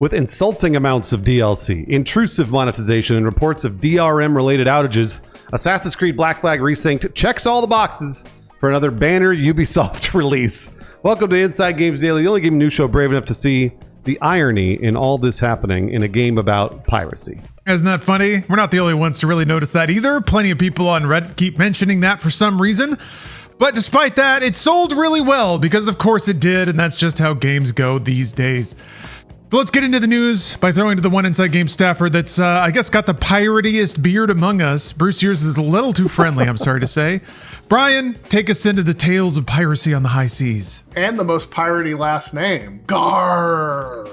With insulting amounts of DLC, intrusive monetization, and reports of DRM-related outages, Assassin's Creed Black Flag Resynced checks all the boxes for another banner Ubisoft release. Welcome to Inside Games Daily, the only game news show brave enough to see the irony in all this happening in a game about piracy. Isn't that funny? We're not the only ones to really notice that either. Plenty of people on Reddit keep mentioning that for some reason. But despite that, it sold really well because of course it did, and that's just how games go these days. So let's get into the news by throwing to the one Inside Game staffer that's, I guess, got the piratiest beard among us. Bruce, yours is a little too friendly, I'm sorry to say. Brian, take us into the tales of piracy on the high seas. And the most piratey last name. Gar.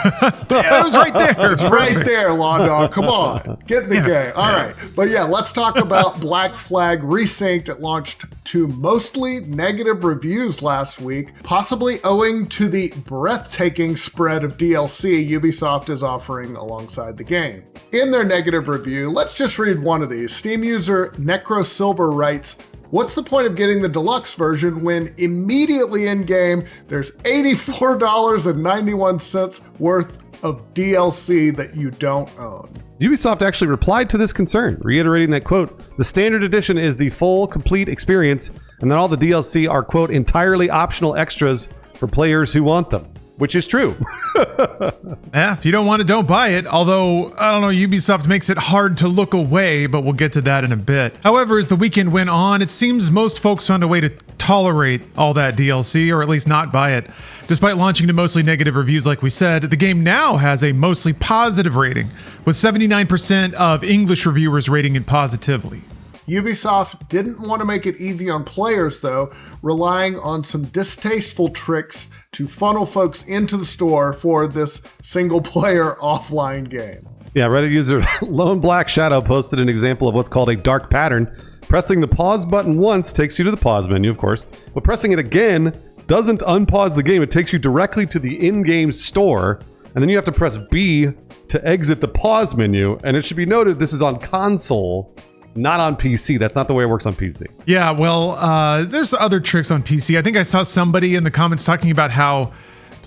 Yeah, it was right there. It's right there, Law Dog. Come on. Get in the game. All right. But yeah, let's talk about Black Flag Resynced. It launched to mostly negative reviews last week, possibly owing to the breathtaking spread of DLC Ubisoft is offering alongside the game. In their negative review, let's just read one of these. Steam user NecroSilver writes, "What's the point of getting the deluxe version when immediately in-game there's $84.91 worth of DLC that you don't own?" Ubisoft actually replied to this concern, reiterating that, quote, "The standard edition is the full, complete experience, and that all the DLC are, quote, entirely optional extras for players who want them." Which is true. Yeah, if you don't want it, don't buy it. Although, I don't know, Ubisoft makes it hard to look away, but we'll get to that in a bit. However, as the weekend went on, it seems most folks found a way to tolerate all that DLC, or at least not buy it. Despite launching to mostly negative reviews like we said, the game now has a mostly positive rating, with 79% of English reviewers rating it positively. Ubisoft didn't want to make it easy on players, though, relying on some distasteful tricks to funnel folks into the store for this single-player offline game. Yeah, Reddit user Lone Black Shadow posted an example of what's called a dark pattern. Pressing the pause button once takes you to the pause menu, of course, but pressing it again doesn't unpause the game. It takes you directly to the in-game store, and then you have to press B to exit the pause menu, and it should be noted this is on console, not on PC. That's not the way it works on PC. Yeah, well, there's other tricks on PC. I think I saw somebody in the comments talking about how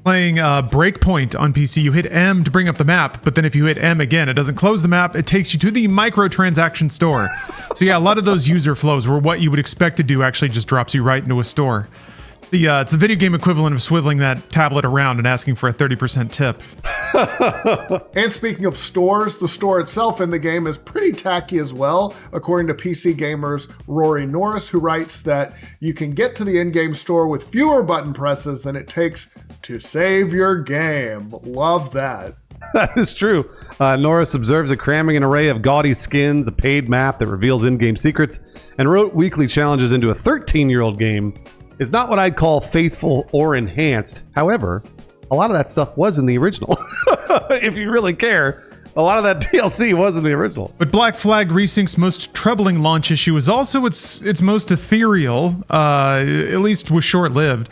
playing Breakpoint on PC, you hit M to bring up the map, but then if you hit M again, it doesn't close the map. It takes you to the microtransaction store. So yeah, a lot of those user flows were what you would expect to do actually just drops you right into a store. It's the video game equivalent of swiveling that tablet around and asking for a 30% tip. And speaking of stores, the store itself in the game is pretty tacky as well, according to PC Gamer's Rory Norris, who writes that you can get to the in-game store with fewer button presses than it takes to save your game. Love that. That is true. Norris observes a cramming an array of gaudy skins, a paid map that reveals in-game secrets, and wrote weekly challenges into a 13-year-old game is not what I'd call faithful or enhanced. However, a lot of that stuff was in the original. If you really care, a lot of that DLC was in the original. But Black Flag Resynced's most troubling launch issue is also its most ethereal, at least was short-lived.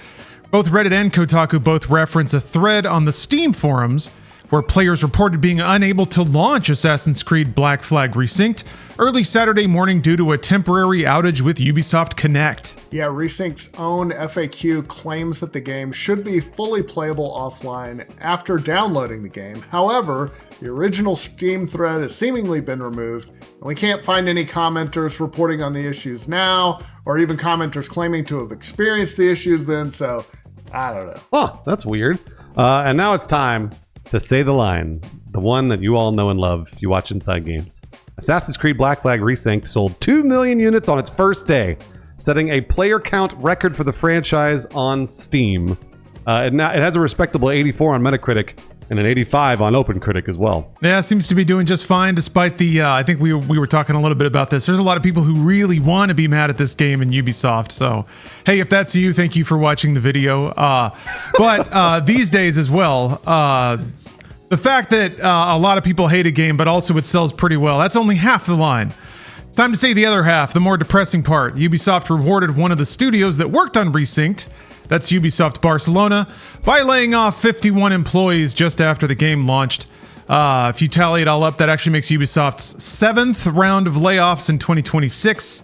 Both Reddit and Kotaku both reference a thread on the Steam forums where players reported being unable to launch Assassin's Creed Black Flag Resynced early Saturday morning due to a temporary outage with Ubisoft Connect. Yeah, Resynced's own FAQ claims that the game should be fully playable offline after downloading the game. However, the original Steam thread has seemingly been removed, and we can't find any commenters reporting on the issues now, or even commenters claiming to have experienced the issues then, so I don't know. Oh, that's weird. And now it's time to say the line, the one that you all know and love if you watch Inside Games. Assassin's Creed Black Flag Resynced sold 2 million units on its first day, setting a player count record for the franchise on Steam. It has a respectable 84 on Metacritic and an 85 on OpenCritic as well. Yeah, seems to be doing just fine despite the, I think we were talking a little bit about this. There's a lot of people who really want to be mad at this game in Ubisoft. So, hey, if that's you, thank you for watching the video. But these days as well, the fact that a lot of people hate a game, but also it sells pretty well, that's only half the line. It's time to say the other half, the more depressing part. Ubisoft rewarded one of the studios that worked on Resynced, that's Ubisoft Barcelona, by laying off 51 employees just after the game launched. If you tally it all up, that actually makes Ubisoft's 7th round of layoffs in 2026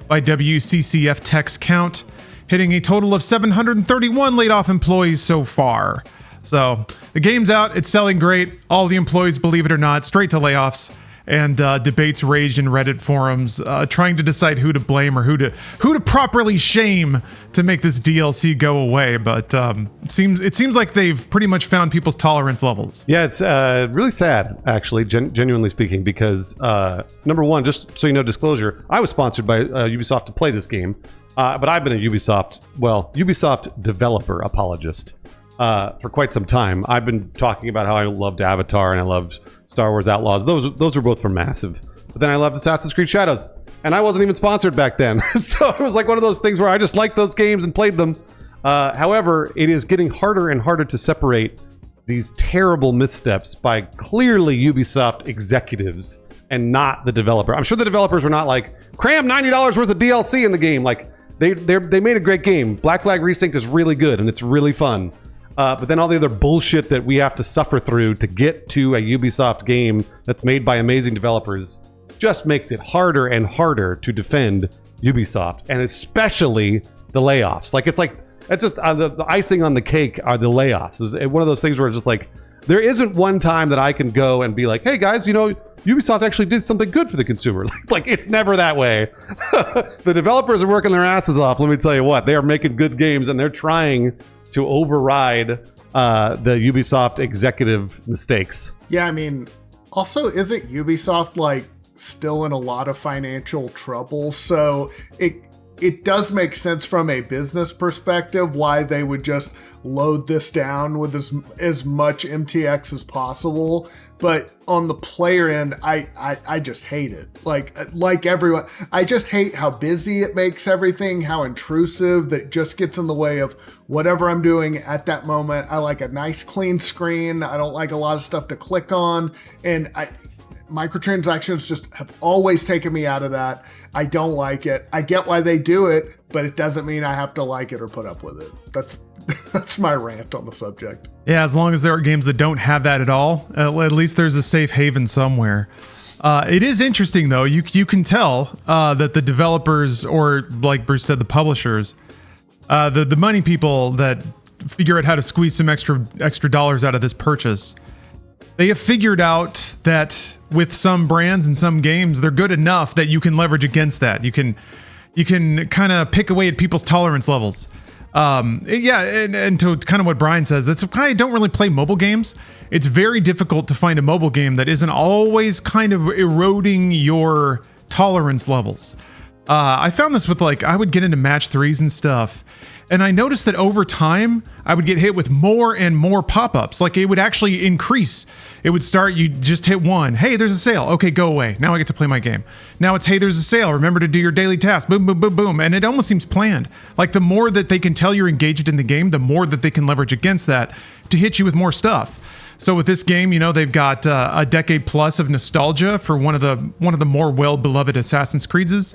by WCCF Tech's count, hitting a total of 731 laid off employees so far. So the game's out. It's selling great. All the employees, believe it or not, straight to layoffs. And debates raged in Reddit forums, trying to decide who to blame or who to properly shame to make this DLC go away. But it seems like they've pretty much found people's tolerance levels. Yeah, it's really sad, actually, genuinely speaking, because number one, just so you know, disclosure, I was sponsored by Ubisoft to play this game, but I've been a Ubisoft developer apologist for quite some time. I've been talking about how I loved Avatar and I loved Star Wars Outlaws. Those were both from Massive. But then I loved Assassin's Creed Shadows. And I wasn't even sponsored back then. So it was like one of those things where I just liked those games and played them. However, it is getting harder and harder to separate these terrible missteps by clearly Ubisoft executives and not the developer. I'm sure the developers were not like, cram $90 worth of DLC in the game. Like, they made a great game. Black Flag Resynced is really good and it's really fun. But then all the other bullshit that we have to suffer through to get to a Ubisoft game that's made by amazing developers just makes it harder and harder to defend Ubisoft, and especially the layoffs. It's just the icing on the cake are the layoffs. It's one of those things where it's just like, there isn't one time that I can go and be like, hey guys, you know, Ubisoft actually did something good for the consumer. Like it's never that way. The developers are working their asses off. Let me tell you what, they are making good games and they're trying to override the Ubisoft executive mistakes. Yeah, I mean, also, isn't Ubisoft like still in a lot of financial trouble? So it does make sense from a business perspective why they would just load this down with as much MTX as possible. But on the player end, I just hate it. Like everyone, I just hate how busy it makes everything, how intrusive that just gets in the way of whatever I'm doing at that moment. I like a nice clean screen. I don't like a lot of stuff to click on. And microtransactions just have always taken me out of that. I don't like it. I get why they do it, but it doesn't mean I have to like it or put up with it. That's my rant on the subject. Yeah, as long as there are games that don't have that at all, at least there's a safe haven somewhere. It is interesting, though. You can tell that the developers, or like Bruce said, the publishers, the money people that figure out how to squeeze some extra dollars out of this purchase, they have figured out that with some brands and some games, they're good enough that you can leverage against that. You can kind of pick away at people's tolerance levels. Yeah, and to kind of what Brian says, it's I don't really play mobile games. It's very difficult to find a mobile game that isn't always kind of eroding your tolerance levels. I found this with I would get into match 3s and stuff, and I noticed that over time, I would get hit with more and more pop-ups. Like, it would actually increase. It would start, you just hit one. Hey, there's a sale. Okay, go away. Now I get to play my game. Now it's, hey, there's a sale. Remember to do your daily task. Boom, boom, boom, boom. And it almost seems planned. Like, the more that they can tell you're engaged in the game, the more that they can leverage against that to hit you with more stuff. So with this game, they've got a decade plus of nostalgia for one of the more well-beloved Assassin's Creeds.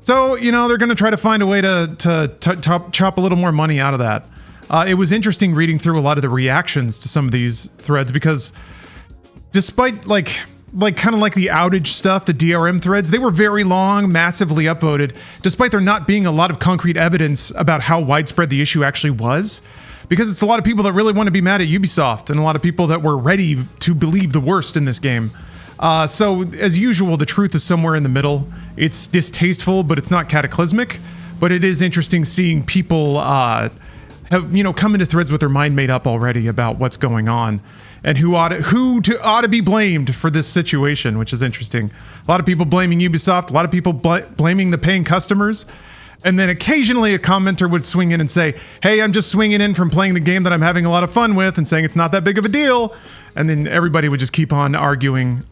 So, they're going to try to find a way to chop a little more money out of that. It was interesting reading through a lot of the reactions to some of these threads, because despite kind of like the outage stuff, the DRM threads, they were very long, massively upvoted, despite there not being a lot of concrete evidence about how widespread the issue actually was. Because it's a lot of people that really want to be mad at Ubisoft, and a lot of people that were ready to believe the worst in this game. So, as usual, the truth is somewhere in the middle. It's distasteful, but it's not cataclysmic. But it is interesting seeing people come into threads with their mind made up already about what's going on and who ought to be blamed for this situation, which is interesting. A lot of people blaming Ubisoft, a lot of people blaming the paying customers. And then occasionally a commenter would swing in and say, hey, I'm just swinging in from playing the game that I'm having a lot of fun with and saying it's not that big of a deal. And then everybody would just keep on arguing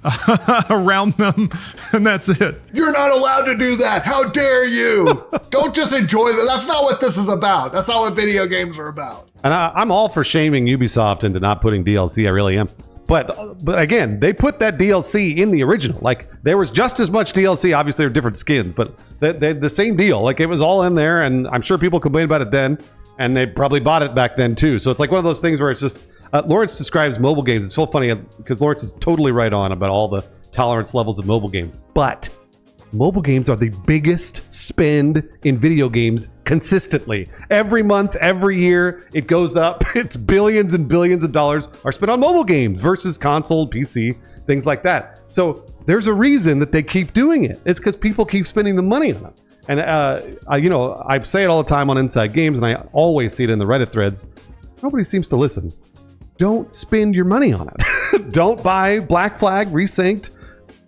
around them. And that's it. You're not allowed to do that. How dare you? Don't just enjoy that. That's not what this is about. That's not what video games are about. And I'm all for shaming Ubisoft into not putting DLC. I really am. But again, they put that DLC in the original. Like, there was just as much DLC. Obviously, there were different skins, but the same deal. Like, it was all in there, and I'm sure people complained about it then, and they probably bought it back then too. So it's like one of those things where it's just Lawrence describes mobile games. It's so funny because Lawrence is totally right on about all the tolerance levels of mobile games. But Mobile games are the biggest spend in video games consistently. Every month, every year, it goes up. It's billions and billions of dollars are spent on mobile games versus console, PC, things like that. So there's a reason that they keep doing it. It's because people keep spending the money on them. And I say it all the time on Inside Games, and I always see it in the Reddit threads. Nobody seems to listen. Don't spend your money on it. Don't buy Black Flag Resynced.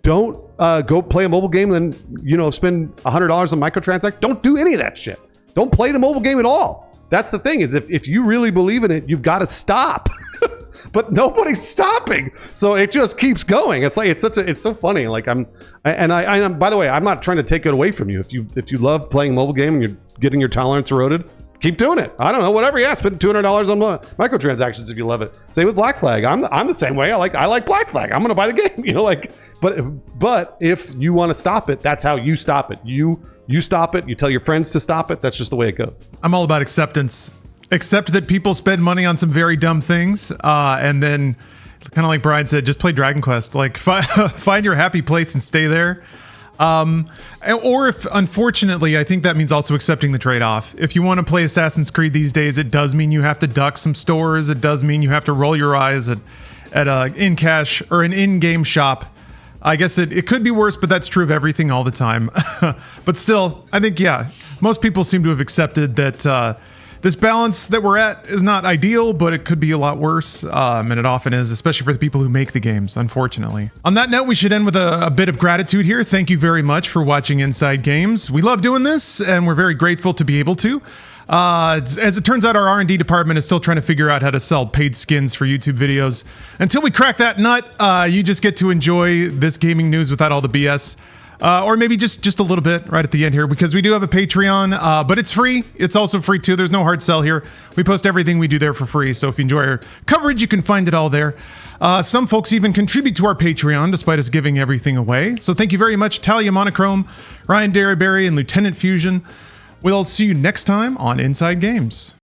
Don't go play a mobile game and then spend $100 on microtransactions. Don't do any of that shit. Don't play the mobile game at all. That's the thing, is if you really believe in it, you've got to stop. But nobody's stopping, so it just keeps going. It's like it's so funny. Like I'm by the way, I'm not trying to take it away from you. If you love playing a mobile game and you're getting your tolerance eroded, keep doing it. I don't know, whatever. Yeah, spend $200 on microtransactions if you love it. Same with Black Flag. I'm the same way. I like Black Flag. I'm gonna buy the game. But if you want to stop it, that's how you stop it. You stop it. You tell your friends to stop it. That's just the way it goes. I'm all about acceptance. Accept that people spend money on some very dumb things, and then, kind of like Brian said, just play Dragon Quest. Like, find your happy place and stay there. Or if, unfortunately, I think that means also accepting the trade-off. If you want to play Assassin's Creed these days, it does mean you have to duck some stores. It does mean you have to roll your eyes at a in-cash or an in-game shop. I guess it could be worse, but that's true of everything all the time. But still, I think, most people seem to have accepted that this balance that we're at is not ideal, but it could be a lot worse, and it often is, especially for the people who make the games, unfortunately. On that note, we should end with a bit of gratitude here. Thank you very much for watching Inside Games. We love doing this, and we're very grateful to be able to. As it turns out, our R&D department is still trying to figure out how to sell paid skins for YouTube videos. Until we crack that nut, you just get to enjoy this gaming news without all the BS. Or maybe just a little bit right at the end here, because we do have a Patreon, but it's free. It's also free too. There's no hard sell here. We post everything we do there for free. So if you enjoy our coverage, you can find it all there. Some folks even contribute to our Patreon, despite us giving everything away. So thank you very much, Talia Monochrome, Ryan Derryberry, and Lieutenant Fusion. We'll see you next time on Inside Games.